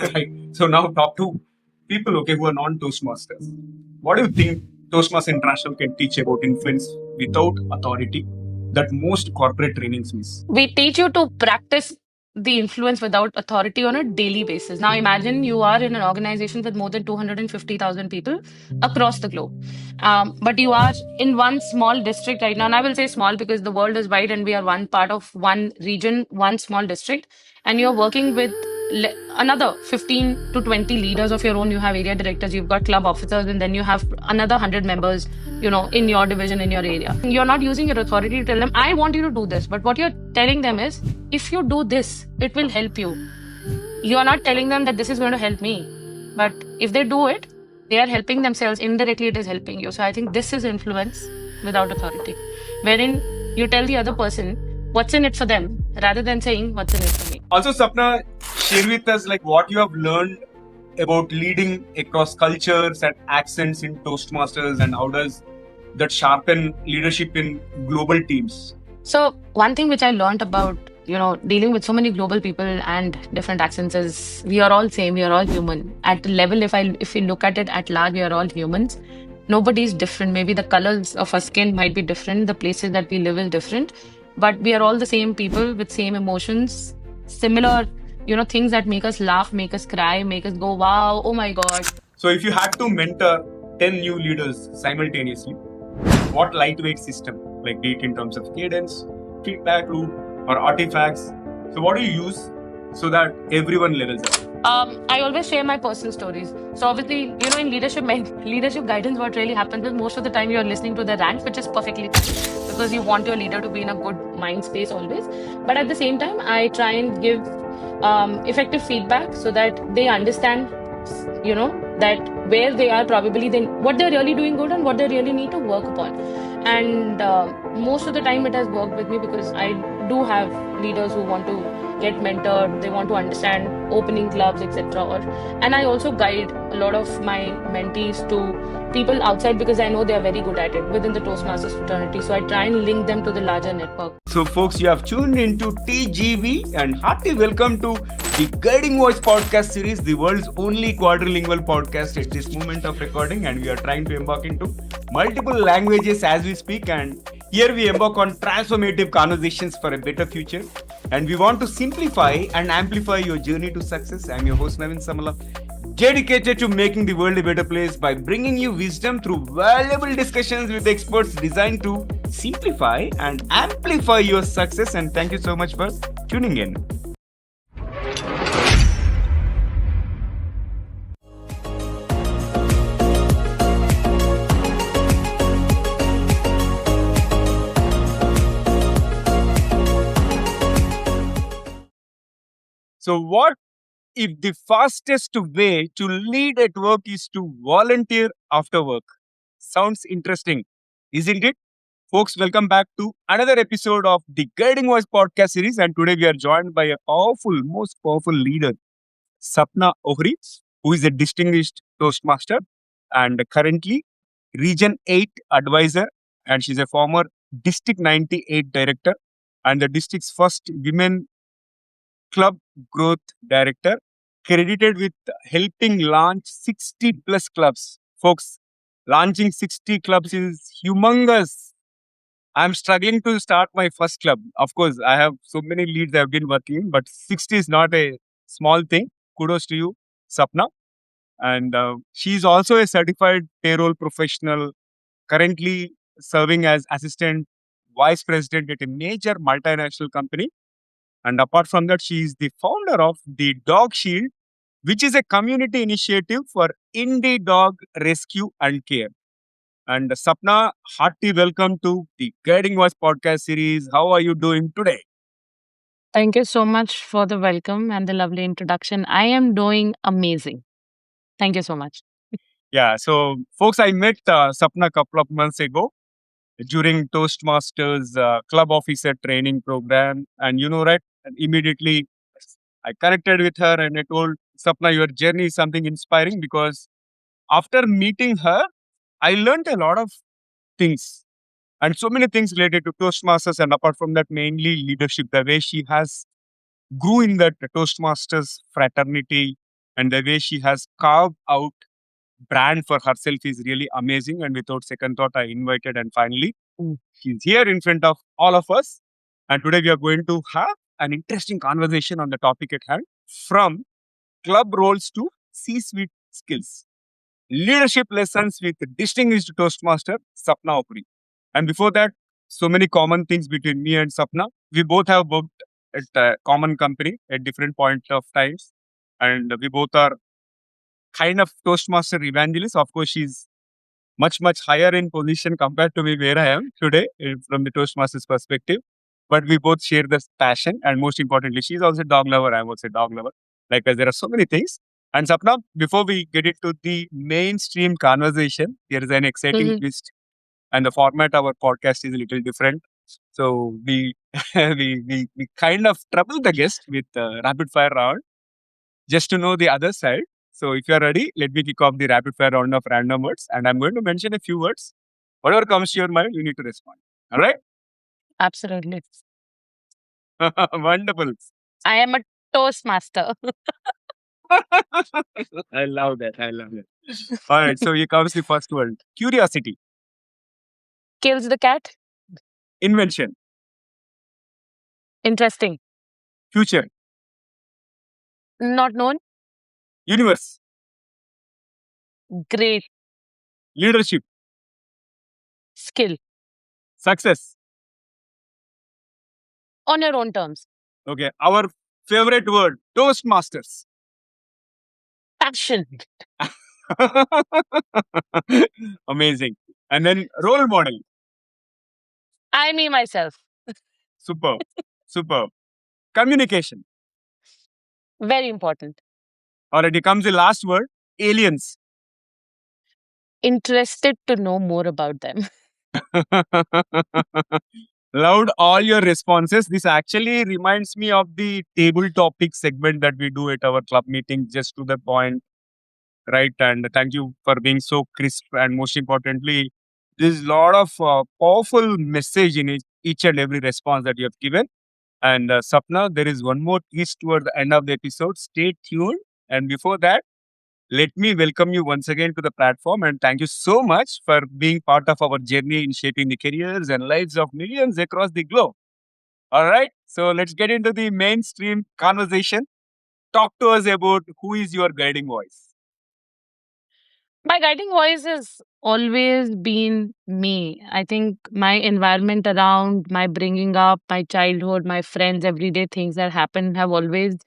Right. So now talk to people, okay, who are non-Toastmasters. What do you think Toastmasters International can teach about influence without authority that most corporate trainings miss? We teach you to practice the influence without authority on a daily basis. Now, imagine you are in an organization with more than 250,000 people across the globe. But you are in one small district right now. And I will say small because the world is wide and we are one part of one region, one small district. And you're working with another 15 to 20 leaders of your own. You have area directors, you've got club officers, and then you have another 100 members, in your division, in your area. You're not using your authority to tell them, I want you to do this. But what you're telling them is, if you do this, it will help you. You are not telling them that this is going to help me. But if they do it, they are helping themselves. Indirectly, it is helping you. So I think this is influence without authority, wherein you tell the other person what's in it for them rather than saying what's in it for me. Also, Sapna, share with us like what you have learned about leading across cultures and accents in Toastmasters, and how does that sharpen leadership in global teams? So one thing which I learned about, dealing with so many global people and different accents is we are all same, we are all human. At the level, if we look at it at large, we are all humans. Nobody is different. Maybe the colors of our skin might be different, the places that we live is different, but we are all the same people with same emotions, similar, things that make us laugh, make us cry, make us go, wow, oh my God. So if you had to mentor 10 new leaders simultaneously, what lightweight system, like be it in terms of cadence, feedback loop, or artifacts, so what do you use so that everyone levels up? I always share my personal stories. So obviously, in leadership guidance, what really happens is most of the time you're listening to the rant, which is perfectly fine because you want your leader to be in a good mind space always. But at the same time, I try and give effective feedback so that they understand, that where they are probably then what they're really doing good and what they really need to work upon. And most of the time it has worked with me because I do have leaders who want to get mentored, they want to understand opening clubs, etc. Or and I also guide a lot of my mentees to people outside because I know they are very good at it within the Toastmasters fraternity. So I try and link them to the larger network. So, folks, you have tuned into TGV, and hearty welcome to the Guiding Voice podcast series, the world's only quadrilingual podcast at this moment of recording. And we are trying to embark into multiple languages as we speak. And here we embark on transformative conversations for a better future. And we want to simplify and amplify your journey to success. I'm your host, Navin Samala, dedicated to making the world a better place by bringing you wisdom through valuable discussions with experts designed to simplify and amplify your success. And thank you so much for tuning in. So, what if the fastest way to lead at work is to volunteer after work? Sounds interesting, isn't it? Folks, welcome back to another episode of the Guiding Voice podcast series. And today we are joined by a most powerful leader, Sapna Ohri, who is a distinguished Toastmaster and currently Region 8 advisor. And she's a former District 98 director and the district's first women club growth director, credited with helping launch 60 plus clubs. Folks, launching 60 clubs is humongous. I'm struggling to start my first club. Of course, I have so many leads I've been working, but 60 is not a small thing. Kudos to you, Sapna. And she's also a certified payroll professional, currently serving as assistant vice president at a major multinational company. And apart from that, she is the founder of the Dog Shield, which is a community initiative for indie dog rescue and care. And Sapna, hearty welcome to the Guiding Voice podcast series. How are you doing today? Thank you so much for the welcome and the lovely introduction. I am doing amazing. Thank you so much. Yeah, so folks, I met Sapna a couple of months ago during Toastmasters club officer training program. And right, and immediately I connected with her and I told Sapna, your journey is something inspiring because after meeting her, I learned a lot of things and so many things related to Toastmasters. And apart from that, mainly leadership, the way she has grew in that Toastmasters fraternity And the way she has carved out brand for herself is really amazing. And without second thought, I invited, and finally, she's here in front of all of us. And today we are going to have an interesting conversation on the topic at hand, from club roles to C-suite skills. Leadership lessons with distinguished Toastmaster Sapna Ohri. And before that, so many common things between me and Sapna. We both have worked at a common company at different points of times, and we both are kind of Toastmaster evangelists. Of course, she's much higher in position compared to me where I am today from the Toastmasters perspective. But we both share this passion, and most importantly, she's also a dog lover. I'm also a dog lover. Likewise, there are so many things. And Sapna, before we get into the mainstream conversation, there is an exciting Mhm. twist, and the format of our podcast is a little different. So we we kind of trouble the guest with rapid fire round just to know the other side. So if you're ready, let me kick off the rapid fire round of random words, and I'm going to mention a few words. Whatever comes to your mind, you need to respond. All right? Absolutely. Wonderful. I am a Toastmaster. I love that. I love it. All right. So here comes the first word: curiosity, Kills the cat. invention, Interesting. future, Not known. universe, Great. leadership, Skill. success. On your own terms. Okay. Our favorite word: Toastmasters. Passion. Amazing. And then role model. I, me, myself. Superb. Superb. Communication. Very important. All right, here comes the last word: aliens. Interested to know more about them. Loved all your responses. This actually reminds me of the table topic segment that we do at our club meeting, just to the point, right? And thank you for being so crisp. And most importantly, there's a lot of powerful message in each and every response that you have given. And Sapna, there is one more twist toward the end of the episode. Stay tuned. And before that, let me welcome you once again to the platform, and thank you so much for being part of our journey in shaping the careers and lives of millions across the globe. All right, so let's get into the mainstream conversation. Talk to us about who is your guiding voice. My guiding voice has always been me. I think my environment around, my bringing up, my childhood, my friends, everyday things that happen have always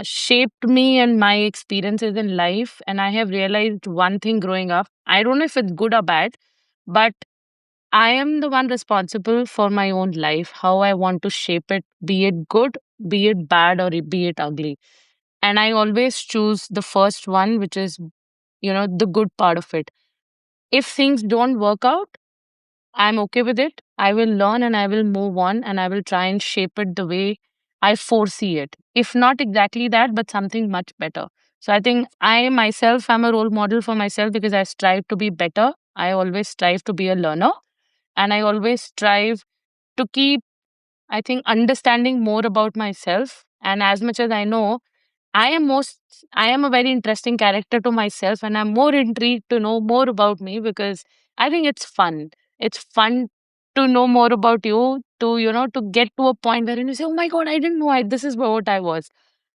shaped me and my experiences in life. And I have realized one thing growing up. I don't know if it's good or bad, but I am the one responsible for my own life, how I want to shape it, be it good, be it bad, or be it ugly. And I always choose the first one, which is, the good part of it. If things don't work out, I'm okay with it. I will learn and I will move on and I will try and shape it the way I foresee it. If not exactly that, but something much better. So I think I myself am a role model for myself because I strive to be better. I always strive to be a learner and I always strive to keep, I think, understanding more about myself. And as much as I know, I am most I am a very interesting character to myself and I'm more intrigued to know more about me because I think it's fun. It's fun to know more about you, to get to a point where you say, oh my God, I didn't know this is what I was.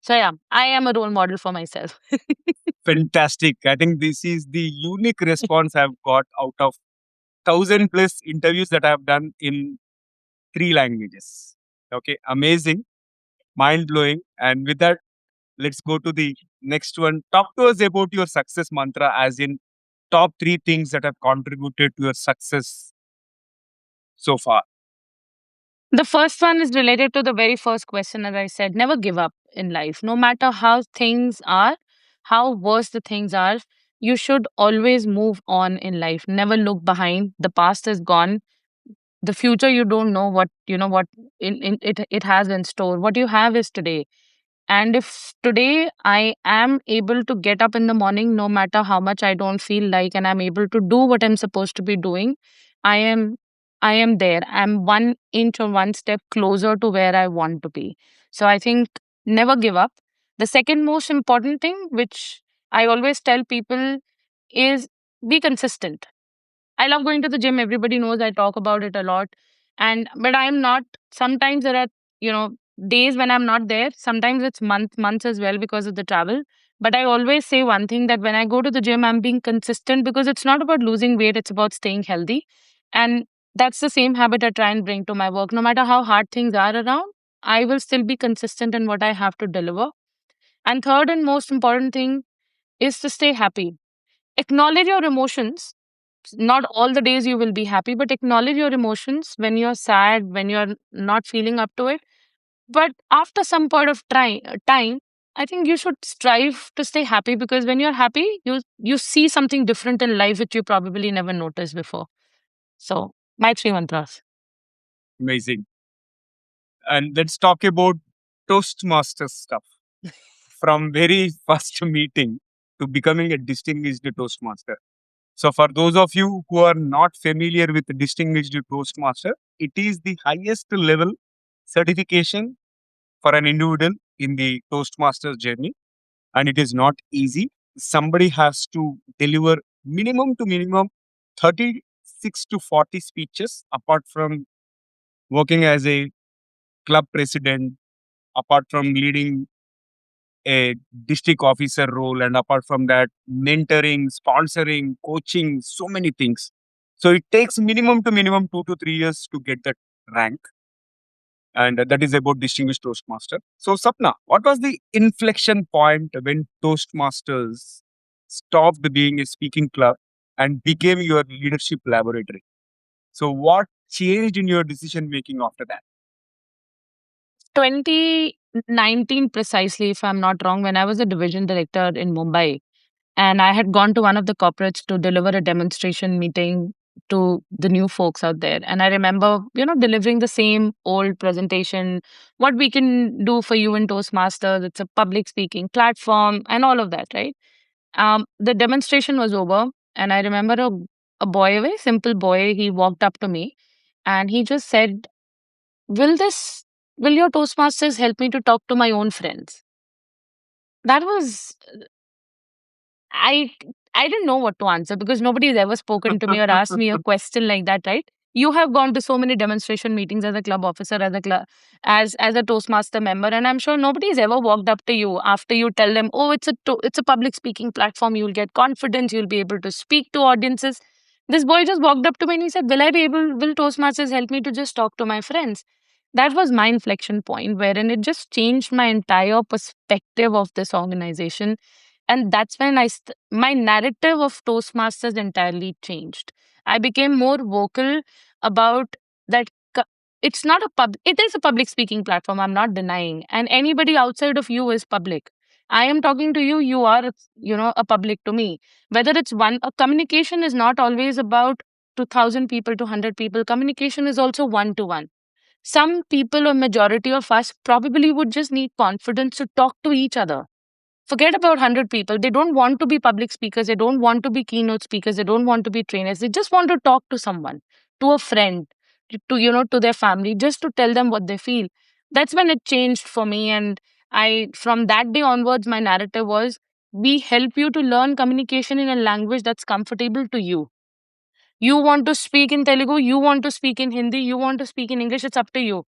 So yeah, I am a role model for myself. Fantastic. I think this is the unique response I've got out of 1,000 plus interviews that I've done in 3 languages. Okay, amazing, mind blowing. And with that, let's go to the next one. Talk to us about your success mantra, as in top 3 things that have contributed to your success so far. The first one is related to the very first question, as I said, never give up in life. No matter how things are, how worse the things are, you should always move on in life. Never look behind. The past is gone. The future, you don't know what it has in store. What you have is today. And if today I am able to get up in the morning, no matter how much I don't feel like, and I'm able to do what I'm supposed to be doing, I am I am there. I'm 1 inch or 1 step closer to where I want to be. So I think never give up. The second most important thing, which I always tell people, is be consistent. I love going to the gym. Everybody knows I talk about it a lot. But I'm not, sometimes there are, you know, days when I'm not there. Sometimes it's months as well because of the travel. But I always say one thing, that when I go to the gym, I'm being consistent, because it's not about losing weight, it's about staying healthy. And that's the same habit I try and bring to my work. No matter how hard things are around, I will still be consistent in what I have to deliver. And third and most important thing is to stay happy. Acknowledge your emotions. Not all the days you will be happy, but acknowledge your emotions when you're sad, when you're not feeling up to it. But after some point of time, I think you should strive to stay happy, because when you're happy, you see something different in life which you probably never noticed before. So my three mantras. Amazing. And let's talk about Toastmasters stuff. From very first meeting to becoming a distinguished Toastmaster. So, for those of you who are not familiar with Distinguished Toastmaster, it is the highest level certification for an individual in the Toastmasters journey, and it is not easy. Somebody has to deliver minimum to minimum 36 to 40 speeches, apart from working as a club president, apart from leading a district officer role, and apart from that, mentoring, sponsoring, coaching, so many things. So it takes minimum to minimum 2 to 3 years to get that rank, and that is about distinguished Toastmaster. So Sapna, what was the inflection point when Toastmasters stopped being a speaking club and became your leadership laboratory? So what changed in your decision making after that? 2019 precisely, if I'm not wrong, when I was a division director in Mumbai. And I had gone to one of the corporates to deliver a demonstration meeting to the new folks out there. And I remember, delivering the same old presentation, what we can do for you in Toastmasters. It's a public speaking platform and all of that, right? The demonstration was over. And I remember a boy, a very simple boy, he walked up to me and he just said, Will this, will your Toastmasters help me to talk to my own friends? That was I I didn't know what to answer, because nobody has ever spoken to me or asked me a question like that, right? You have gone to so many demonstration meetings as a club officer, as a Toastmaster member, and I'm sure nobody has ever walked up to you after you tell them, "Oh, it's a public speaking platform. You'll get confidence. You'll be able to speak to audiences." This boy just walked up to me and he said, Will Toastmasters help me to just talk to my friends?" That was my inflection point, wherein it just changed my entire perspective of this organization. And that's when my narrative of Toastmasters entirely changed. I became more vocal about that. It's not a it is a public speaking platform, I'm not denying, and anybody outside of you is public. I am talking to you, you are, a public to me. Whether it's one a communication is not always about 2,000 people to 100 people. Communication is also one to one. Some people, or majority of us, probably would just need confidence to talk to each other. Forget about 100 people. They don't want to be public speakers. They don't want to be keynote speakers. They don't want to be trainers. They just want to talk to someone, to a friend, to their family, just to tell them what they feel. That's when it changed for me. And from that day onwards, my narrative was, we help you to learn communication in a language that's comfortable to you. You want to speak in Telugu, you want to speak in Hindi, you want to speak in English, it's up to you.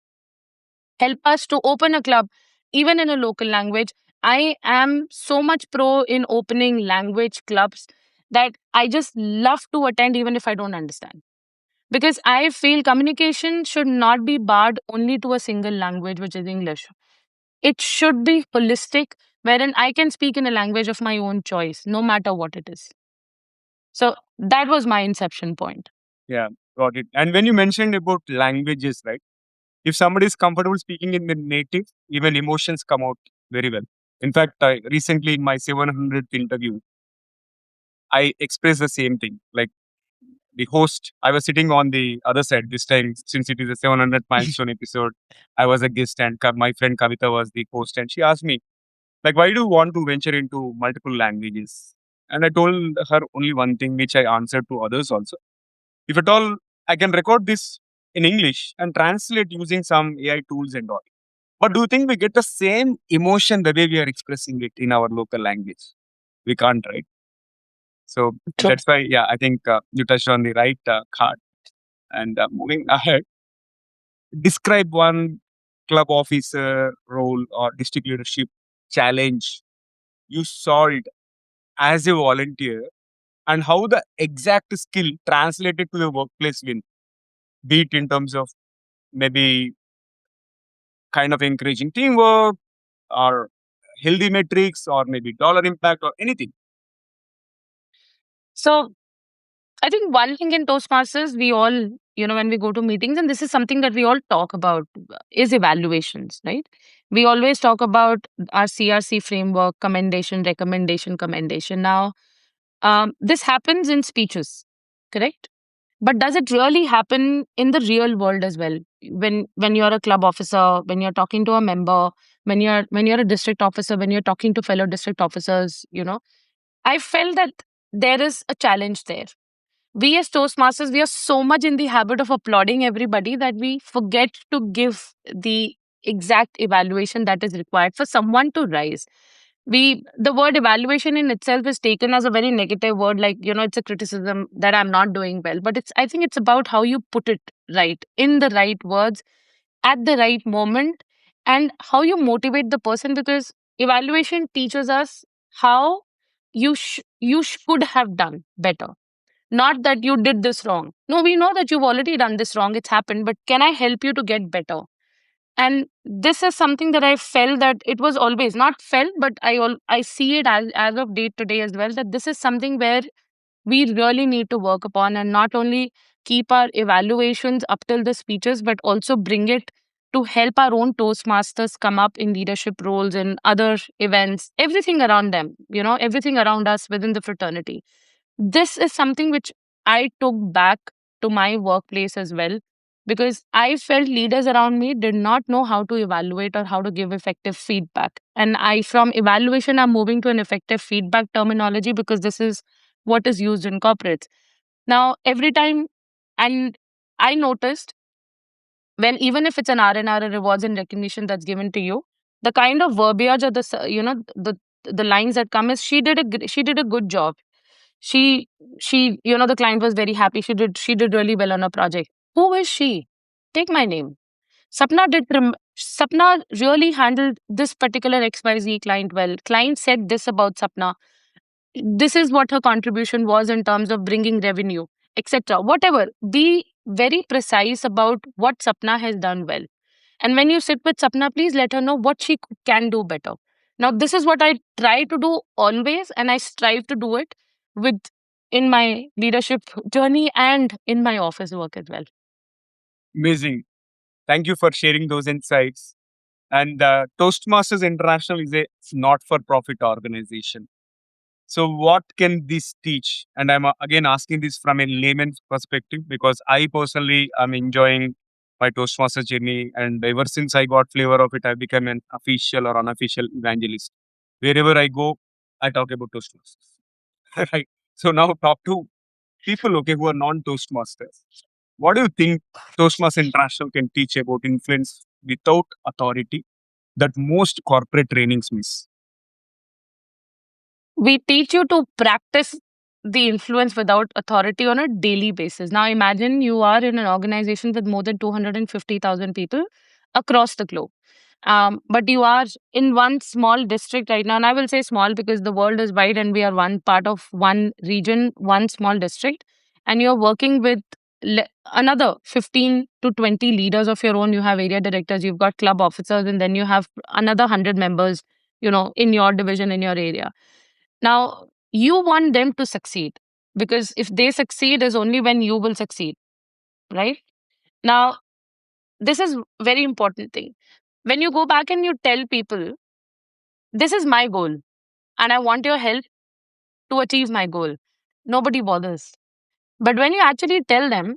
Help us to open a club, even in a local language. I am so much pro in opening language clubs that I just love to attend, even if I don't understand. Because I feel communication should not be barred only to a single language, which is English. It should be holistic, wherein I can speak in a language of my own choice, no matter what it is. So that was my inception point. Yeah, got it. And when you mentioned about languages, right? If somebody is comfortable speaking in the native, even emotions come out very well. In fact, recently in my 700th interview, I expressed the same thing. Like the host, I was sitting on the other side this time, since it is a 700th milestone episode. I was a guest, and my friend Kavita was the host, and she asked me, like, why do you want to venture into multiple languages? And I told her only one thing, which I answered to others also. If at all, I can record this in English and translate using some AI tools and all. But do you think we get the same emotion the way we are expressing it in our local language? We can't, right? So True. that's why, yeah, I think you touched on the right card. And moving ahead, describe one club officer role or district leadership challenge you solved as a volunteer and how the exact skill translated to the workplace win, be it in terms of maybe kind of encouraging teamwork or healthy metrics or maybe dollar impact or anything. So I think one thing in Toastmasters, we all, when we go to meetings, and this is something that we all talk about, is evaluations, right? We always talk about our CRC framework, commendation, recommendation, commendation. Now, this happens in speeches, correct? But does it really happen in the real world as well? When you're a club officer, when you're talking to a member, when you're a district officer, when you're talking to fellow district officers, I felt that there is a challenge there. We as Toastmasters, we are so much in the habit of applauding everybody that we forget to give the exact evaluation that is required for someone to rise. The word evaluation in itself is taken as a very negative word, like, it's a criticism that I'm not doing well. But I think it's about how you put it right, in the right words, at the right moment, and how you motivate the person, because evaluation teaches us how you should have done better, not that you did this wrong. No, we know that you've already done this wrong. It's happened, but can I help you to get better? And this is something that I felt that it was always not felt, but I see it as of date today as well, that this is something where we really need to work upon, and not only keep our evaluations up till the speeches, but also bring it to help our own Toastmasters come up in leadership roles in other events, everything around them, everything around us within the fraternity. This is something which I took back to my workplace as well, because I felt leaders around me did not know how to evaluate or how to give effective feedback. And from evaluation, I'm moving to an effective feedback terminology, because this is what is used in corporates. Now, every time, and I noticed, when even if it's an R&R, a rewards and recognition that's given to you, the kind of verbiage or the lines that come is, she did a good job. She, the client was very happy. She did really well on a project. Who is she? Take my name. Sapna really handled this particular XYZ client well. Client said this about Sapna. This is what her contribution was in terms of bringing revenue, etc. Whatever. Be very precise about what Sapna has done well. And when you sit with Sapna, please let her know what she can do better. Now, this is what I try to do always, and I strive to do it with in my leadership journey and in my office work as well. Amazing. Thank you for sharing those insights. And Toastmasters International is a not for profit organization. So, what can this teach? And I'm again asking this from a layman's perspective because I personally am enjoying my Toastmaster journey. And ever since I got flavor of it, I've become an official or unofficial evangelist. Wherever I go, I talk about Toastmasters. Right. So, now talk to people, okay, who are non Toastmasters. What do you think Toastmasters International can teach about influence without authority that most corporate trainings miss? We teach you to practice the influence without authority on a daily basis. Now, imagine you are in an organization with more than 250,000 people across the globe. But you are in one small district right now. And I will say small because the world is wide and we are one part of one region, one small district. And you're working with another 15 to 20 leaders of your own. You have area directors, you've got club officers, and then you have another 100 members, in your division, in your area. Now, you want them to succeed, because if they succeed is only when you will succeed, right? Now, this is very important thing. When you go back and you tell people, this is my goal and I want your help to achieve my goal, nobody bothers. But when you actually tell them,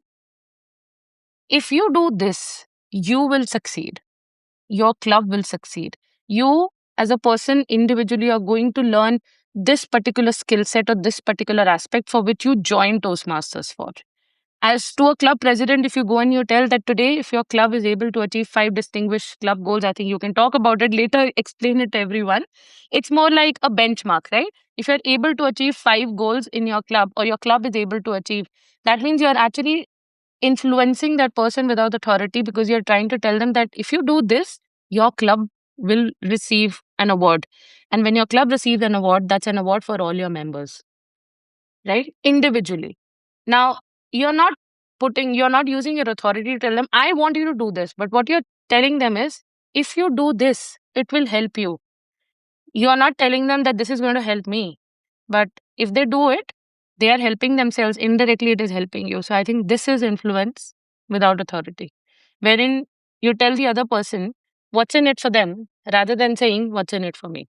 if you do this, you will succeed, your club will succeed. You, as a person individually, are going to learn this particular skill set or this particular aspect for which you join Toastmasters for. As to a club president, if you go and you tell that today, if your club is able to achieve 5 distinguished club goals, I think you can talk about it later, explain it to everyone. It's more like a benchmark, right? If you're able to achieve 5 goals in your club, or your club is able to achieve, that means you're actually influencing that person without authority, because you're trying to tell them that if you do this, your club will receive an award. And when your club receives an award, that's an award for all your members, right? Individually. Now, you're not using your authority to tell them, I want you to do this. But what you're telling them is, if you do this, it will help you. You're not telling them that this is going to help me. But if they do it, they are helping themselves. Indirectly, it is helping you. So I think this is influence without authority, wherein you tell the other person what's in it for them rather than saying what's in it for me.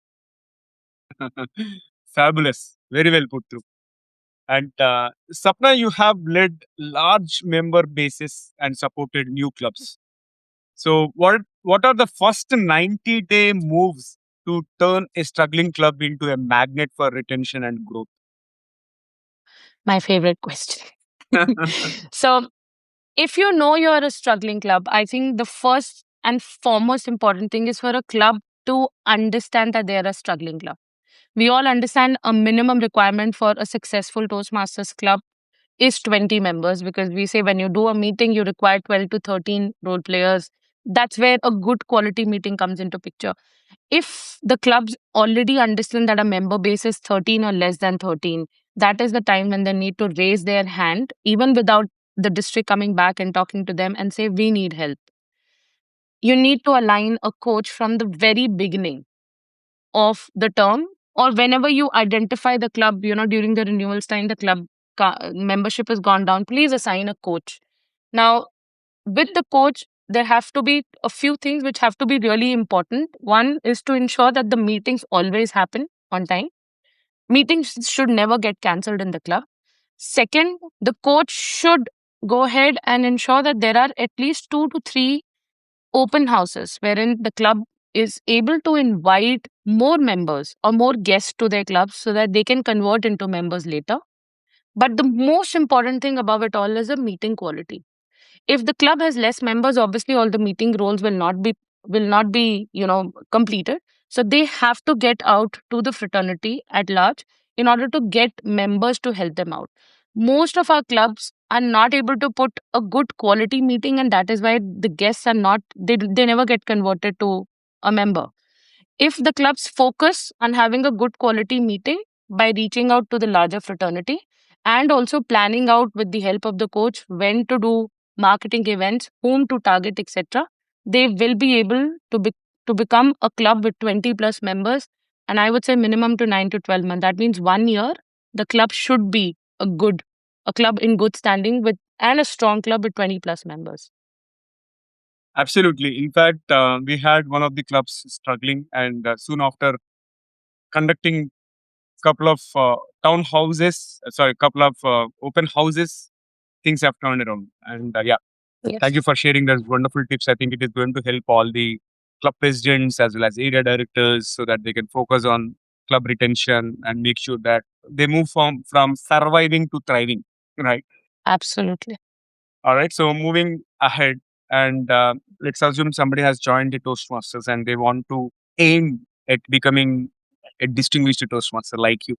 Fabulous. Very well put through. And Sapna, you have led large member bases and supported new clubs. So, what are the first 90-day moves to turn a struggling club into a magnet for retention and growth? My favorite question. So, if you know you're a struggling club, I think the first and foremost important thing is for a club to understand that they are a struggling club. We all understand a minimum requirement for a successful Toastmasters club is 20 members, because we say when you do a meeting, you require 12 to 13 role players. That's where a good quality meeting comes into picture. If the clubs already understand that a member base is 13 or less than 13, that is the time when they need to raise their hand, even without the district coming back and talking to them and say, we need help. You need to align a coach from the very beginning of the term, or whenever you identify the club, during the renewals time, the club membership has gone down, please assign a coach. Now, with the coach, there have to be a few things which have to be really important. One is to ensure that the meetings always happen on time. Meetings should never get cancelled in the club. Second, the coach should go ahead and ensure that there are at least 2 to 3 open houses wherein the club is able to invite more members or more guests to their clubs so that they can convert into members later. But the most important thing above it all is the meeting quality. If the club has less members, obviously all the meeting roles will not be completed. So they have to get out to the fraternity at large in order to get members to help them out. Most of our clubs are not able to put a good quality meeting, and that is why the guests are not they never get converted to a member. If the clubs focus on having a good quality meeting by reaching out to the larger fraternity and also planning out with the help of the coach when to do marketing events, whom to target, etc., they will be able to become a club with 20 plus members. And I would say minimum to 9 to 12 months. That means 1 year, the club should be a club in good standing with and a strong club with 20 plus members. Absolutely. In fact, we had one of the clubs struggling, and soon after conducting couple of town houses, couple of open houses, things have turned around. And yeah, thank Yes. you for sharing those wonderful tips. I think it is going to help all the club presidents as well as area directors so that they can focus on club retention and make sure that they move from surviving to thriving. Right. Absolutely. All right. So moving ahead, and let's assume somebody has joined the Toastmasters and they want to aim at becoming a distinguished Toastmaster like you.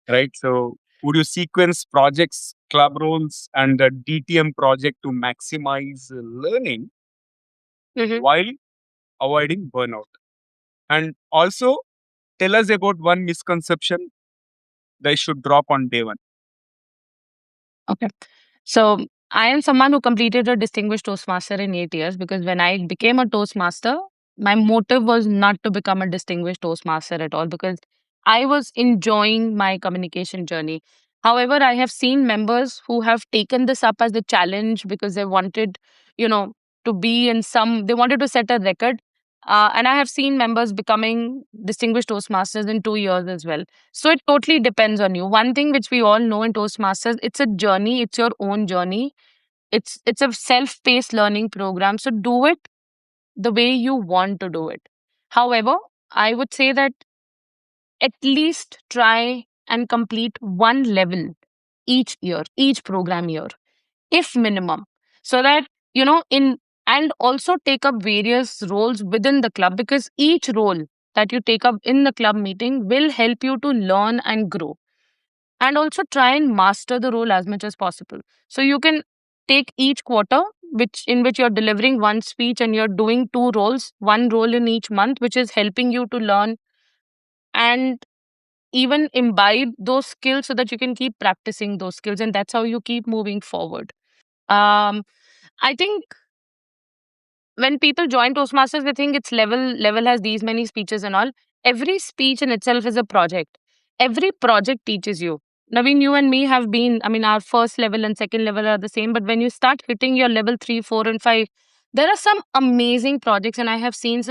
Right. So would you sequence projects, club roles, and the DTM project to maximize learning Mhm. while avoiding burnout? And also tell us about one misconception they should drop on day one. Okay. So I am someone who completed a distinguished Toastmaster in 8 years, because when I became a Toastmaster, my motive was not to become a distinguished Toastmaster at all, because I was enjoying my communication journey. However, I have seen members who have taken this up as a challenge because they wanted, you know, they wanted to set a record. And I have seen members becoming distinguished Toastmasters in 2 years as well. So it totally depends on you. One thing which we all know in Toastmasters, it's a journey, it's your own journey. It's a self-paced learning program. So do it the way you want to do it. However, I would say that at least try and complete one level each year, each program year. if minimum, so that in and also take up various roles within the club, because each role that you take up in the club meeting will help you to learn and grow, and also try and master the role as much as possible. So you can take each quarter, which you're delivering one speech and you're doing two roles, one role in each month, which is helping you to learn and even imbibe those skills, so that you can keep practicing those skills, and that's how you keep moving forward. Um i think when people join Toastmasters, they think it's level has these many speeches and all. Every speech in itself is a project. Every project teaches you. Naveen, you and me have been, I mean, our first level and second level are the same, but when you start hitting your level 3, 4, and 5, there are some amazing projects, and I have seen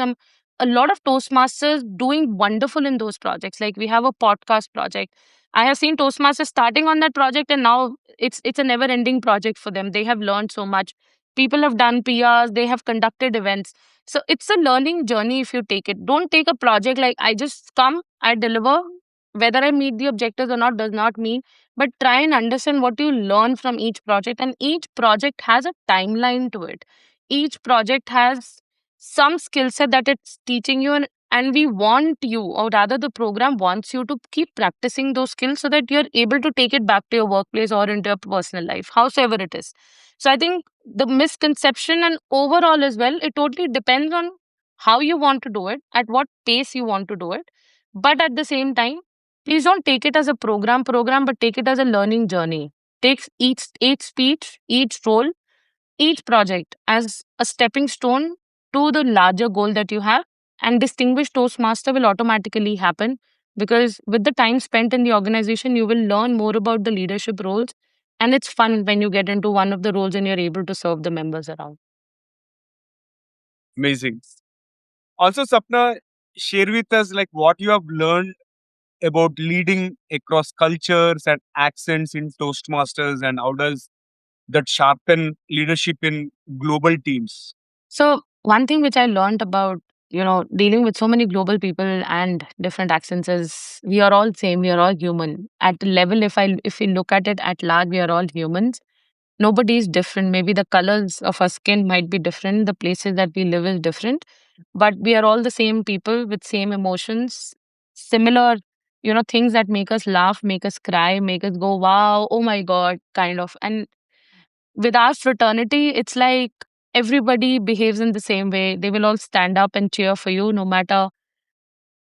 a lot of Toastmasters doing wonderful in those projects. Like we have a podcast project. I have seen Toastmasters starting on that project, and now it's a never ending project for them. They have learned so much. People have done PRs, they have conducted events. So it's a learning journey if you take it. Don't take a project like I just come, I deliver. Whether I meet the objectives or not does not mean, but try and understand what you learn from each project. And each project has a timeline to it. Each project has some skill set that it's teaching you, and we want you, or rather, the program wants you to keep practicing those skills so that you're able to take it back to your workplace or into your personal life, howsoever it is. So I think the misconception and overall as well, it totally depends on how you want to do it, at what pace you want to do it. But at the same time, please don't take it as a program, but take it as a learning journey. Take each speech, each role, each project as a stepping stone to the larger goal that you have. And distinguished Toastmaster will automatically happen, because with the time spent in the organization, you will learn more about the leadership roles. And it's fun when you get into one of the roles and you're able to serve the members around. Amazing. Also, Sapna, share with us like what you have learned about leading across cultures and accents in Toastmasters, and how does that sharpen leadership in global teams? So, one thing which I learned about, dealing with so many global people and different accents is we are all same, we are all human. At the level, if we look at it at large, we are all humans. Nobody is different. Maybe the colors of our skin might be different, the places that we live is different, but we are all the same people with same emotions, similar, things that make us laugh, make us cry, make us go, wow, oh my God, kind of. And with our fraternity, it's like everybody behaves in the same way. They will all stand up and cheer for you, no matter,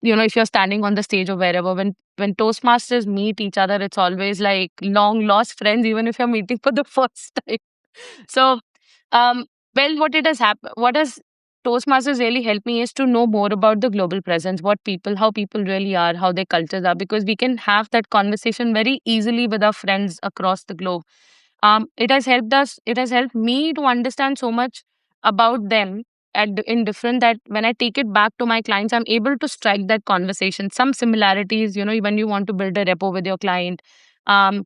if you're standing on the stage or wherever. When Toastmasters meet each other, it's always like long lost friends, even if you're meeting for the first time. So, um, well, what has Toastmasters really helped me is to know more about the global presence, how people really are, how their cultures are, because we can have that conversation very easily with our friends across the globe. It has helped me to understand so much about them in different, that when I take it back to my clients, I'm able to strike that conversation. Some similarities, when you want to build a rapport with your client. Um,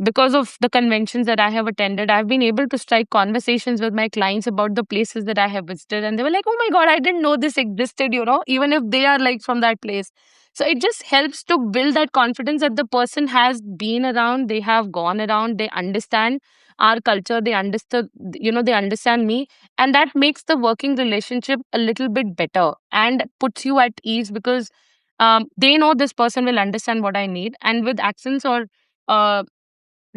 because of the conventions that I have attended, I've been able to strike conversations with my clients about the places that I have visited. And they were like, oh my God, I didn't know this existed, even if they are like from that place. So it just helps to build that confidence that the person has been around, they have gone around, they understand our culture, they understand me. And that makes the working relationship a little bit better and puts you at ease, because they know this person will understand what I need. And with accents or uh,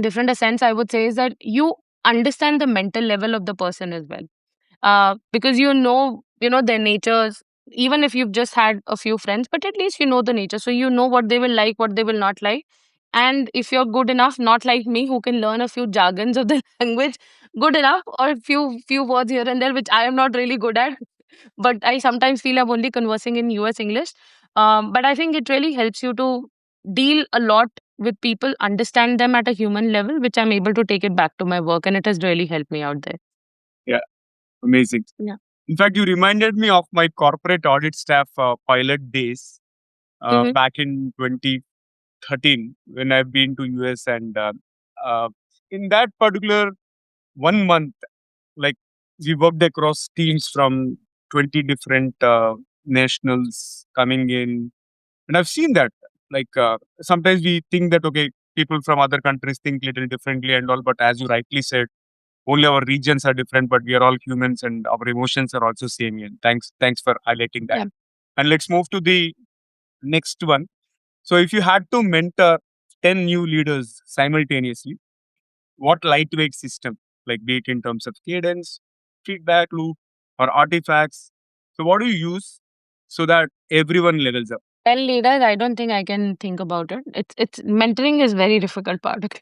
different accents, I would say is that you understand the mental level of the person as well, because their natures, even if you've just had a few friends, but at least you know the nature, so you know what they will like, what they will not like. And if you're good enough, not like me, who can learn a few jargons of the language good enough, or a few words here and there, which I am not really good at, but I sometimes feel I'm only conversing in US English. But I think it really helps you to deal a lot with people, understand them at a human level, which I'm able to take it back to my work, and it has really helped me out there. Yeah, amazing. Yeah. In fact, you reminded me of my corporate audit staff pilot days Hmm. back in 2013 when I've been to US, and uh, in that particular 1 month, like we worked across teams from 20 different nationals coming in, and I've seen that. Like sometimes we think that okay, people from other countries think little differently and all, but as you rightly said, Only our regions are different, but we are all humans and our emotions are also same here. Thanks for highlighting that. Yeah. And let's move to the next one. So if you had to mentor 10 new leaders simultaneously, what lightweight system, like be it in terms of cadence, feedback loop, or artifacts? So what do you use so that everyone levels up? Tell leaders, I don't think I can think about it. It's mentoring is very difficult part. Okay.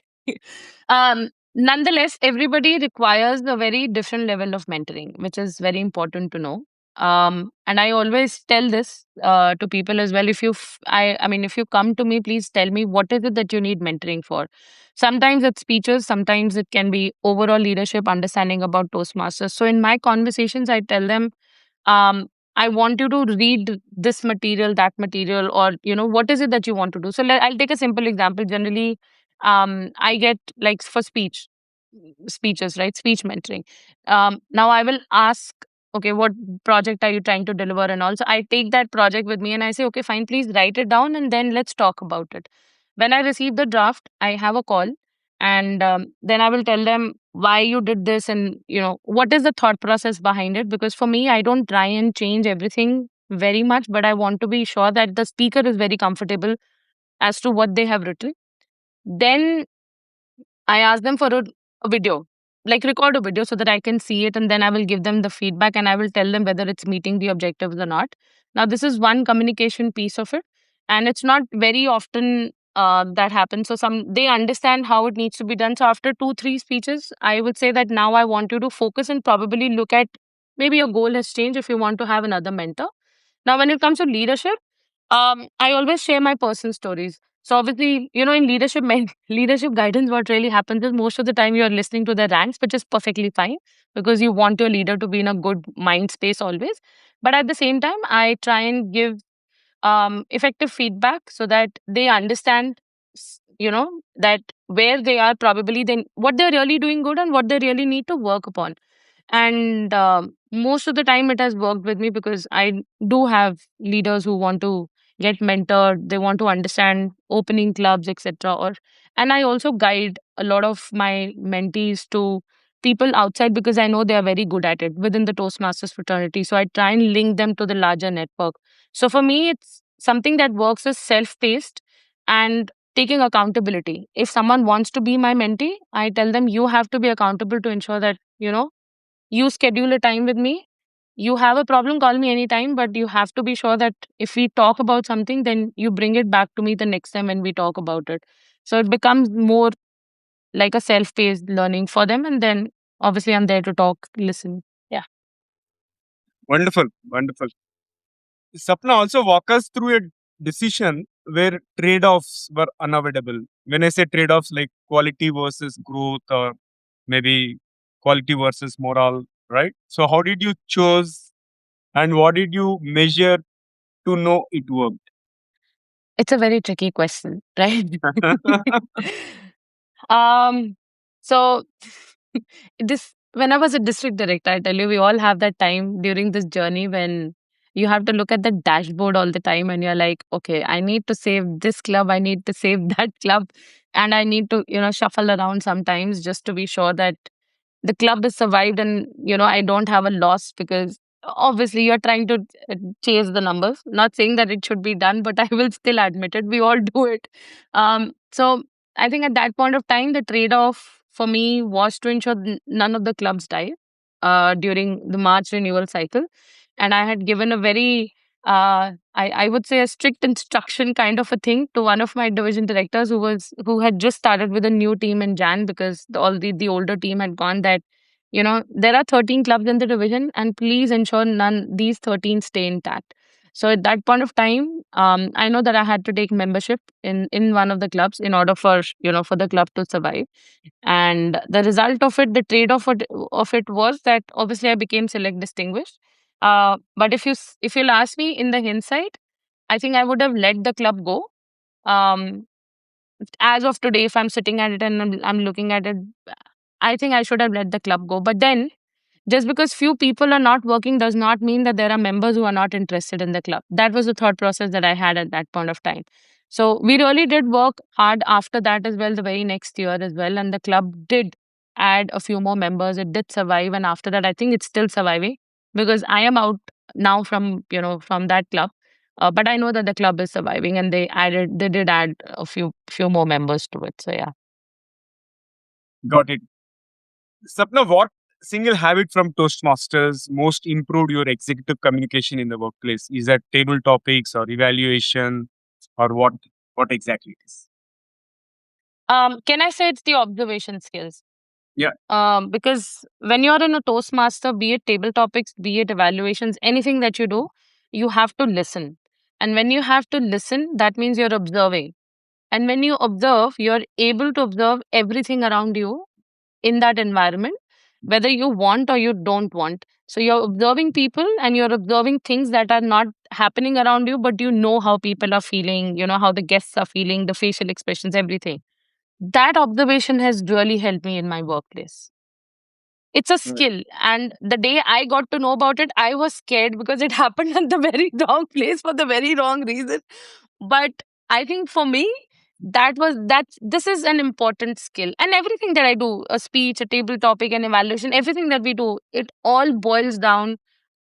Nonetheless, everybody requires a very different level of mentoring, which is very important to know. And I always tell this to people as well. If you, I mean, if you come to me, please tell me what is it that you need mentoring for. Sometimes it's speeches, sometimes it can be overall leadership, understanding about Toastmasters. So in my conversations, I tell them I want you to read this material, that material, or what is it that you want to do. So I'll take a simple example. Generally, I get like for speeches, right? Speech mentoring. Now I will ask, okay, what project are you trying to deliver? And also, I take that project with me and I say, okay, fine, please write it down and then let's talk about it. When I receive the draft, I have a call and then I will tell them why you did this and what is the thought process behind it. Because for me, I don't try and change everything very much, but I want to be sure that the speaker is very comfortable as to what they have written. Then I ask them for a video, like record a video so that I can see it, and then I will give them the feedback and I will tell them whether it's meeting the objectives or not. Now, this is one communication piece of it, and it's not very often that happens. So some they understand how it needs to be done. So after 2, 3 speeches, I would say that now I want you to focus and probably look at maybe your goal has changed if you want to have another mentor. Now, when it comes to leadership, I always share my personal stories. So obviously, in leadership, leadership guidance, what really happens is most of the time you are listening to the rants, which is perfectly fine because you want your leader to be in a good mind space always. But at the same time, I try and give effective feedback so that they understand, that where they are probably then what they're really doing good and what they really need to work upon. And most of the time it has worked with me because I do have leaders who want to get mentored, they want to understand opening clubs, etc. Or and I also guide a lot of my mentees to people outside because I know they are very good at it within the Toastmasters fraternity. So I try and link them to the larger network. So for me, it's something that works as self-paced and taking accountability. If someone wants to be my mentee, I tell them you have to be accountable to ensure that you schedule a time with me. You have a problem, call me anytime, but you have to be sure that if we talk about something, then you bring it back to me the next time when we talk about it. So it becomes more like a self paced learning for them. And then obviously, I'm there to talk, listen. Yeah. Wonderful, wonderful. Sapna, also walk us through a decision where trade-offs were unavoidable. When I say trade-offs, like quality versus growth, or maybe quality versus morale, right? So how did you choose and what did you measure to know it worked? It's a very tricky question, right? um, so this when I was a district director, I tell you, we all have that time during this journey when you have to look at the dashboard all the time and you're like, okay, I need to save this club, I need to save that club, and I need to, shuffle around sometimes just to be sure that the club has survived and I don't have a loss because obviously you're trying to chase the numbers. Not saying that it should be done, but I will still admit it, we all do it. So I think at that point of time the trade-off for me was to ensure none of the clubs die during the March renewal cycle. And I had given a very I would say a strict instruction kind of a thing to one of my division directors who had just started with a new team in Jan because the older team had gone that there are 13 clubs in the division and please ensure none these 13 stay intact. So at that point of time, I know that I had to take membership in one of the clubs in order for for the club to survive. And the result of it, the trade-off of it was that obviously I became select distinguished. But if you'll ask me in the hindsight, I think I would have let the club go. Um, as of today, if I'm sitting at it and I'm looking at it, I think I should have let the club go. But then, just because few people are not working does not mean that there are members who are not interested in the club. That was the thought process that I had at that point of time. So we really did work hard after that as well, the very next year as well, and the club did add a few more members. It did survive, and after that, I think it's still surviving because I am out now from from that club. But I know that the club is surviving, and they did add a few more members to it. So yeah. Got it. Sapna, what single habit from Toastmasters most improved your executive communication in the workplace? Is that table topics or evaluation or what? What exactly it is? Can I say it's the observation skills? Yeah, Because when you're in a Toastmaster, be it table topics, be it evaluations, anything that you do, you have to listen. And when you have to listen, that means you're observing. And when you observe, you're able to observe everything around you in that environment, whether you want or you don't want. So you're observing people and you're observing things that are not happening around you, but you know how people are feeling, you know how the guests are feeling, the facial expressions, everything. That observation has really helped me in my workplace. It's a right. skill. And the day I got to know about it, I was scared because it happened at the very wrong place for the very wrong reason. But I think for me, this is an important skill. And everything that I do, a speech, a table topic, an evaluation, everything that we do, it all boils down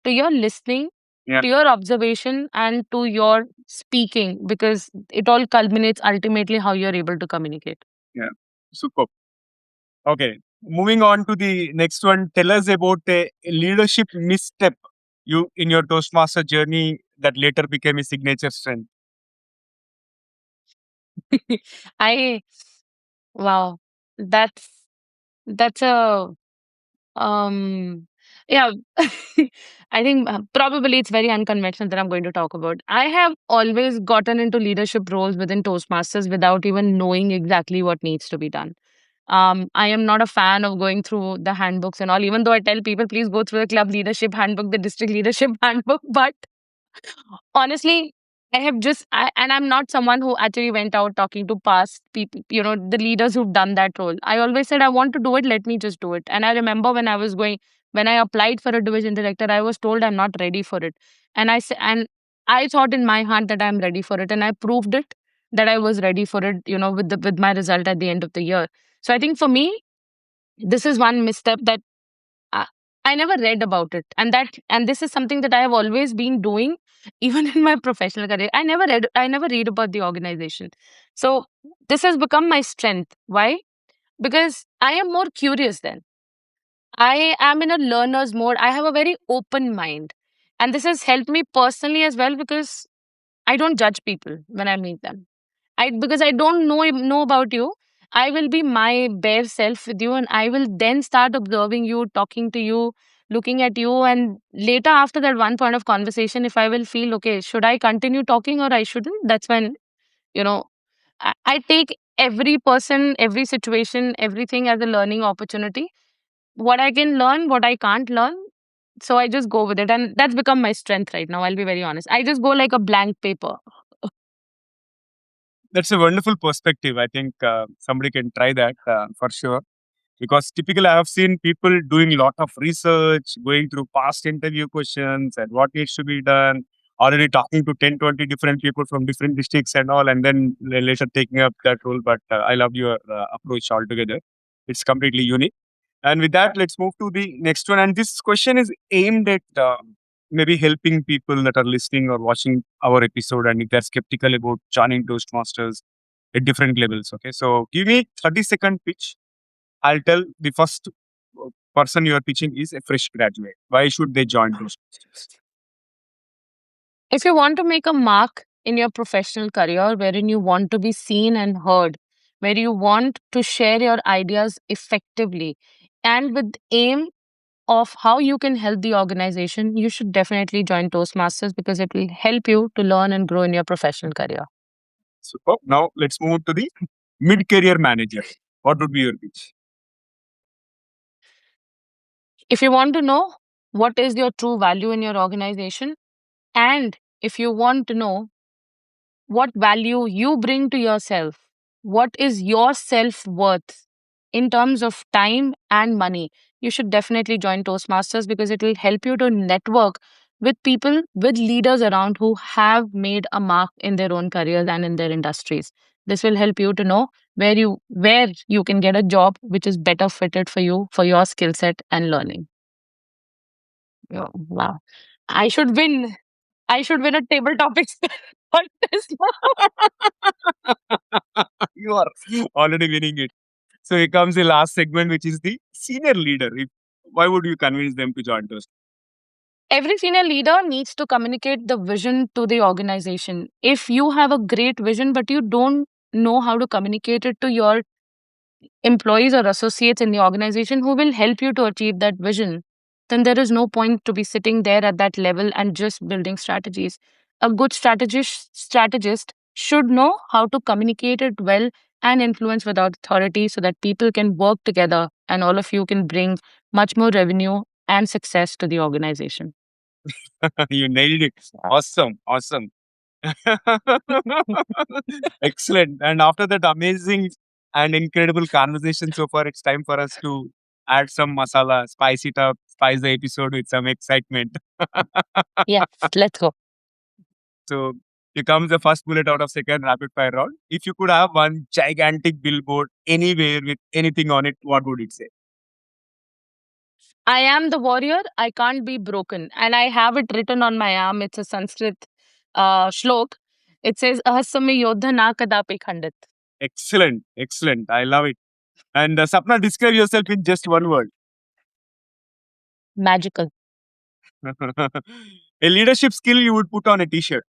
to your listening, Yeah, to your observation, and to your speaking, because it all culminates ultimately how you're able to communicate. yeah. Super. Okay. Moving on to the next one. Tell us about a leadership misstep you in your Toastmaster journey that later became a signature strength. I Wow, that's that's a yeah. I think probably it's very unconventional that I'm going to talk about. I have always gotten into leadership roles within Toastmasters without even knowing exactly what needs to be done. I am not a fan of going through the handbooks and all, even though I tell people, please go through the club leadership handbook, the district leadership handbook. But honestly, and I'm not someone who actually went out talking to past people, the leaders who've done that role. I always said, I want to do it, let me just do it. And I remember when I applied for a division director, I was told I'm not ready for it. And I thought in my heart that I'm ready for it. And I proved it that I was ready for it, with my result at the end of the year. So I think for me, this is one misstep that I, I never read about it, and this is something that I have always been doing, even in my professional career. I never read about the organization. So this has become my strength. Why? Because I am more curious then. I am in a learner's mode. I have a very open mind, and this has helped me personally as well because I don't judge people when I meet them. Because I don't know about you, I will be my bare self with you, and I will then start observing you, talking to you, looking at you, and later after that one point of conversation, if I will feel okay, should I continue talking or I shouldn't? That's when you know I take every person, every situation, everything as a learning opportunity. What I can learn, what I can't learn. So I just go with it. And that's become my strength right now. I'll be very honest. I just go like a blank paper. That's a wonderful perspective. I think somebody can try that for sure. Because typically, I have seen people doing a lot of research, going through past interview questions and what needs to be done, already talking to 10, 20 different people from different districts and all, and then later taking up that role. But I love your approach altogether. It's completely unique. And with that, let's move to the next one. And this question is aimed at maybe helping people that are listening or watching our episode and if they're skeptical about joining Toastmasters at different levels. Okay. So give me 30-second pitch. I'll tell the first person you are pitching is a fresh graduate. Why should they join Toastmasters? If you want to make a mark in your professional career wherein you want to be seen and heard, where you want to share your ideas effectively and with aim of how you can help the organization, you should definitely join Toastmasters because it will help you to learn and grow in your professional career. Super. Now let's move to the mid-career manager. What would be your pitch? If you want to know what is your true value in your organization, and if you want to know what value you bring to yourself, what is your self worth in terms of time and money, you should definitely join Toastmasters because it will help you to network with people, with leaders around who have made a mark in their own careers and in their industries. This will help you to know where you can get a job which is better fitted for you, for your skill set and learning. Oh, wow. I should win. I should win a table topics contest. You are already winning it. So here comes the last segment, which is the senior leader. Why would you convince them to join us? Every senior leader needs to communicate the vision to the organization. If you have a great vision, but you don't know how to communicate it to your employees or associates in the organization who will help you to achieve that vision, then there is no point to be sitting there at that level and just building strategies. A good strategist should know how to communicate it well and influence without authority so that people can work together and all of you can bring much more revenue and success to the organization. You nailed it. Awesome. Awesome. Excellent. And after that amazing and incredible conversation so far, it's time for us to add some masala, spice it up, spice the episode with some excitement. Yeah, let's go. So here comes the first bullet out of second rapid fire round. If you could have one gigantic billboard anywhere with anything on it, what would it say? I am the warrior, I can't be broken. And I have it written on my arm. It's a Sanskrit shlok. It says, Ahasami yodha na kadapi khandit. Excellent. Excellent. I love it. And Sapna, describe yourself in just one word. Magical. A leadership skill you would put on a t-shirt.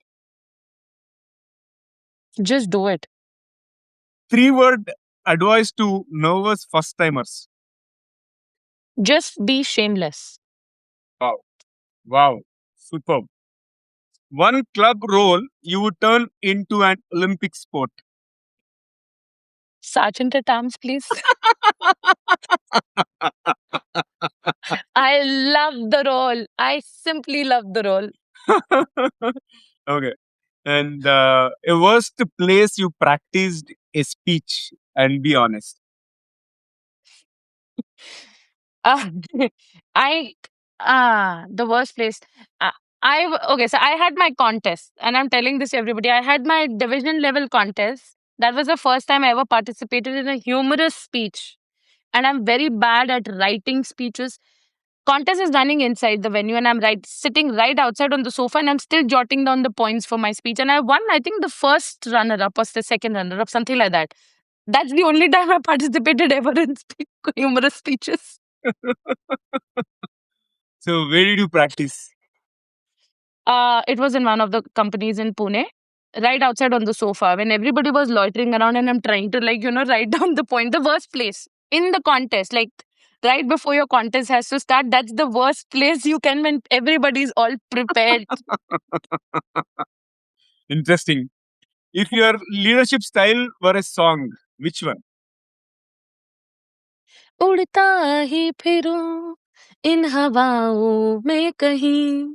Just do it. 3-word advice to nervous first timers. Just be shameless. Wow. Wow. Superb. One club role you would turn into an Olympic sport. Sergeant at arms, please. I love the role. I simply love the role. Okay. And a worst place you practiced a speech, and be honest. Uh, I the worst place. Uh, okay. So I had my contest, and I'm telling this to everybody. I had my division level contest. That was the first time I ever participated in a humorous speech, and I'm very bad at writing speeches. Contest is running inside the venue, and I'm sitting right outside on the sofa, and I'm still jotting down the points for my speech. And I won, I think, the first runner up or the second runner up, something like that. That's the only time I participated ever in humorous speeches. So where did you practice? It was in one of the companies in Pune, right outside on the sofa when everybody was loitering around and I'm trying to, write down the point. The worst place in the contest, like right before your contest has to start, that's the worst place you can when everybody's all prepared. Interesting. If your leadership style were a song, which one? उड़ता ही फिरूं इन हवाओं में कहीं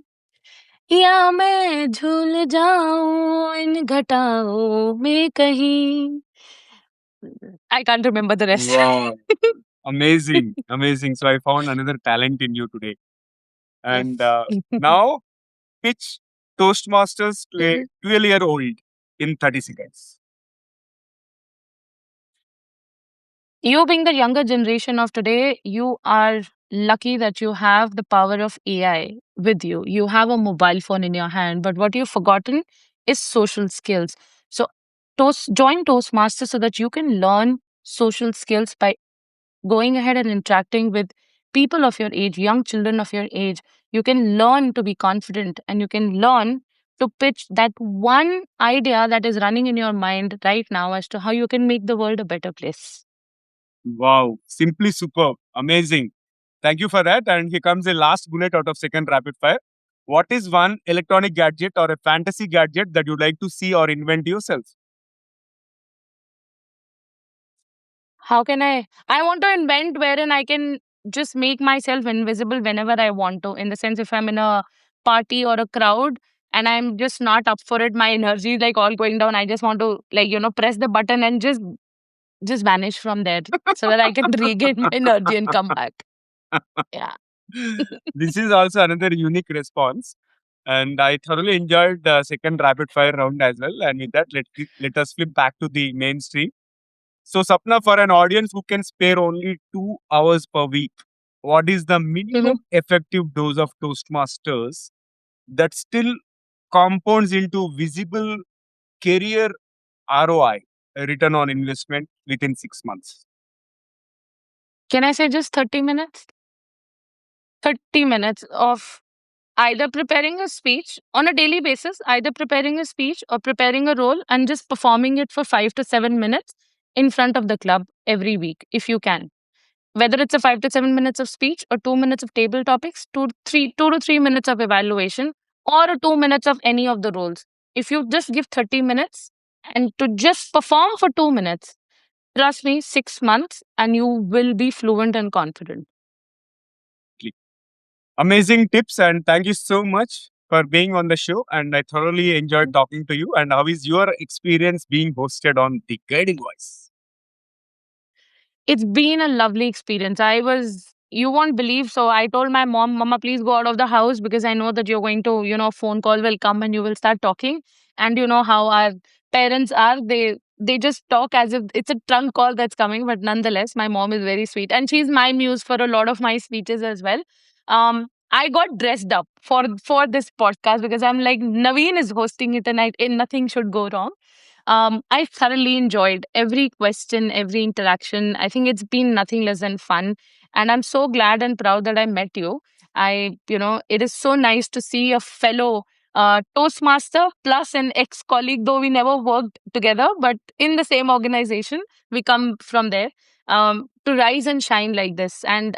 या मैं झूल जाऊं इन घटाओं में कहीं. I can't remember the rest. Wow. Amazing. Amazing. So I found another talent in you today. And now pitch Toastmasters to a 12-year-old in 30 seconds. You being the younger generation of today, you are lucky that you have the power of AI with you. You have a mobile phone in your hand, but what you've forgotten is social skills. So join Toastmasters so that you can learn social skills by going ahead and interacting with people of your age, young children of your age. You can learn to be confident and you can learn to pitch that one idea that is running in your mind right now as to how you can make the world a better place. Wow. Simply superb. Amazing. Thank you for that. And here comes the last bullet out of second rapid fire. What is one electronic gadget or a fantasy gadget that you'd like to see or invent yourself? How can I want to invent wherein I can just make myself invisible whenever I want to. In the sense, if I'm in a party or a crowd and I'm just not up for it, my energy is like all going down. I just want to press the button and just vanish from there so that I can regain my energy and come back. Yeah. This is also another unique response. And I thoroughly enjoyed the second rapid fire round as well. And with that, let us flip back to the mainstream. So, Sapna, for an audience who can spare only 2 hours per week, what is the Mhm. minimum effective dose of Toastmasters that still compounds into visible career ROI, a return on investment within 6 months? Can I say just 30 minutes? 30 minutes of either preparing a speech on a daily basis, either preparing a speech or preparing a role and just performing it for 5 to 7 minutes in front of the club every week, if you can. Whether it's a 5 to 7 minutes of speech or 2 minutes of table topics, 2 to 3 minutes of evaluation, or 2 minutes of any of the roles. If you just give 30 minutes and to just perform for 2 minutes, trust me, 6 months and you will be fluent and confident. Amazing tips, and thank you so much for being on the show. And I thoroughly enjoyed talking to you. And how is your experience being hosted on The Guiding Voice? It's been a lovely experience. You won't believe. So I told my mom, Mama, please go out of the house because I know that you're going to, phone call will come and you will start talking. And you know how our parents are. They just talk as if it's a trunk call that's coming. But nonetheless, my mom is very sweet. And she's my muse for a lot of my speeches as well. I got dressed up for this podcast because I'm like, Naveen is hosting it and nothing should go wrong. I thoroughly enjoyed every question, every interaction. I think it's been nothing less than fun. And I'm so glad and proud that I met you. It is so nice to see a fellow Toastmaster plus an ex colleague, though we never worked together, but in the same organization, we come from there to rise and shine like this. And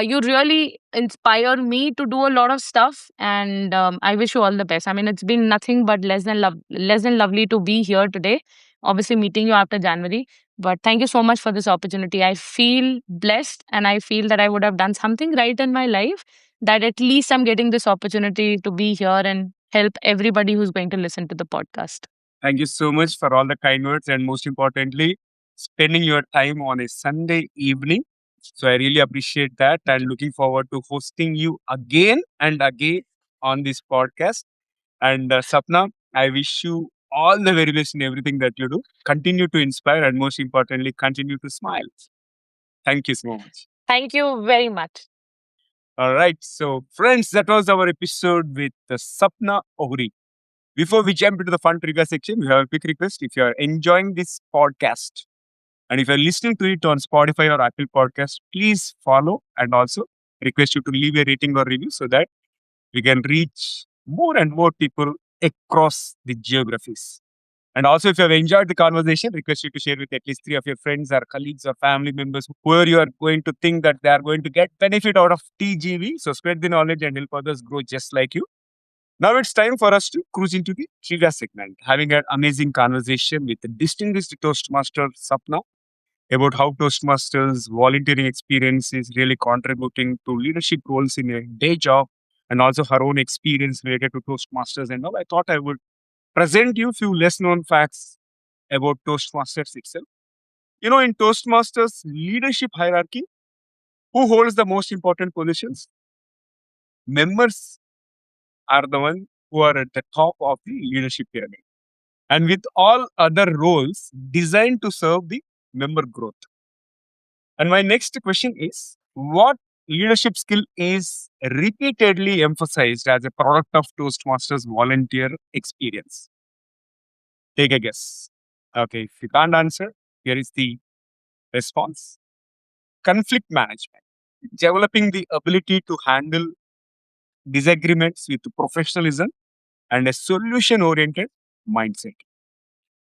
you really inspire me to do a lot of stuff, and I wish you all the best. I mean, it's been nothing but less than lovely to be here today. Obviously, meeting you after January, but thank you so much for this opportunity. I feel blessed, and I feel that I would have done something right in my life. That at least I'm getting this opportunity to be here and help everybody who's going to listen to the podcast. Thank you so much for all the kind words, and most importantly, spending your time on a Sunday evening. So I really appreciate that, and looking forward to hosting you again and again on this podcast. And Sapna, I wish you all the very best in everything that you do. Continue to inspire, and most importantly, continue to smile. Thank you so much. Thank you very much. All right. So, friends, that was our episode with Sapna Ohri. Before we jump into the fun trivia section, we have a quick request. If you are enjoying this podcast and if you're listening to it on Spotify or Apple Podcast, please follow, and also request you to leave a rating or review so that we can reach more and more people across the geographies. And also, if you have enjoyed the conversation, request you to share with at least 3 of your friends or colleagues or family members where you are going to think that they are going to get benefit out of TGV. So spread the knowledge and help others grow just like you. Now it's time for us to cruise into the trivia segment, having an amazing conversation with the distinguished Toastmaster Sapna about how Toastmasters volunteering experience is really contributing to leadership roles in a day job, and also her own experience related to Toastmasters and all. I thought I would present you few less known facts about Toastmasters itself. You know, in Toastmasters leadership hierarchy, who holds the most important positions? Members are the ones who are at the top of the leadership pyramid. And with all other roles designed to serve the member growth. And my next question is, what leadership skill is repeatedly emphasized as a product of Toastmasters volunteer experience? Take a guess. Okay, if you can't answer, here is the response. Conflict management. Developing the ability to handle disagreements with professionalism and a solution oriented mindset.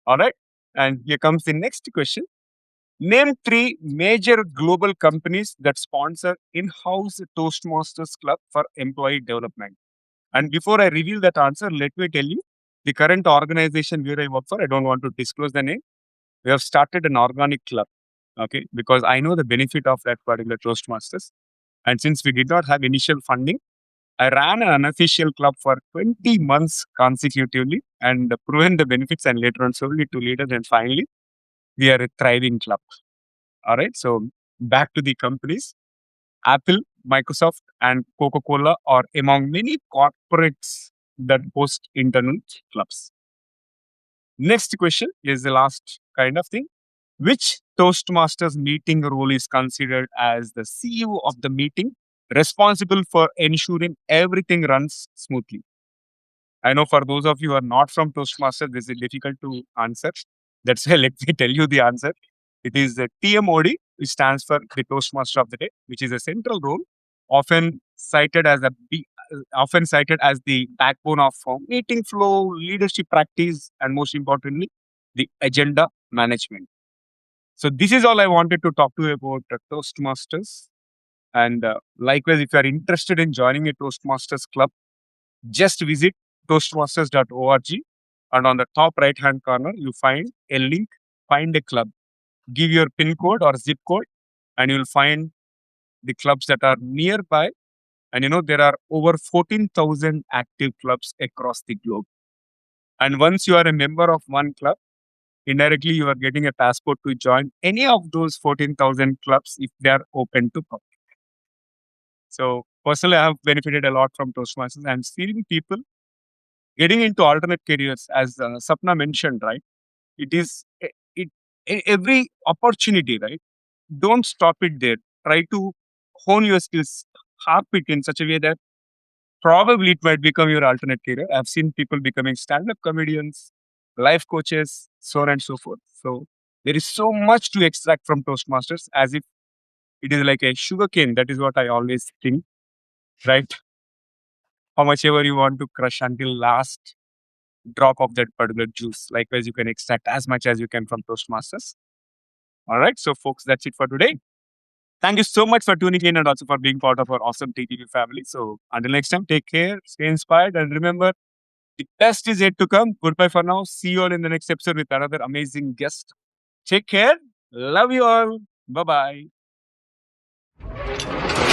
All right. And here comes the next question. Name 3 major global companies that sponsor in house Toastmasters Club for employee development. And before I reveal that answer, let me tell you the current organization where I work for. I don't want to disclose the name. We have started an organic club. Okay. Because I know the benefit of that particular Toastmasters. And since we did not have initial funding, I ran an unofficial club for 20 months consecutively and proven the benefits, and later on sold it to leaders. And finally, we are a thriving club. All right. So back to the companies. Apple, Microsoft, and Coca-Cola are among many corporates that host internal clubs. Next question is the last kind of thing. Which Toastmasters meeting role is considered as the CEO of the meeting, responsible for ensuring everything runs smoothly? I know for those of you who are not from Toastmasters, this is difficult to answer. That's why let me tell you the answer. It is the TMOD, which stands for the Toastmaster of the Day, which is a central role, often cited as often cited as the backbone of meeting flow, leadership practice, and most importantly, the agenda management. So this is all I wanted to talk to you about Toastmasters. And likewise, if you are interested in joining a Toastmasters club, just visit toastmasters.org, and on the top right hand corner, you find a link, find a club. Give your PIN code or zip code, and you'll find the clubs that are nearby. And there are over 14,000 active clubs across the globe. And once you are a member of one club, indirectly you are getting a passport to join any of those 14,000 clubs if they are open to public. So personally, I have benefited a lot from Toastmasters and seeing people getting into alternate careers, as Sapna mentioned, right? It is every opportunity, right? Don't stop it there. Try to hone your skills, harp it in such a way that probably it might become your alternate career. I've seen people becoming stand-up comedians, life coaches, so on and so forth. So there is so much to extract from Toastmasters, as if it is like a sugar cane. That is what I always think, right? How much ever you want to crush until last drop of that particular juice. Likewise, you can extract as much as you can from Toastmasters. All right. So, folks, that's it for today. Thank you so much for tuning in and also for being part of our awesome TTV family. So, until next time, take care, stay inspired, and remember, the best is yet to come. Goodbye for now. See you all in the next episode with another amazing guest. Take care. Love you all. Bye bye.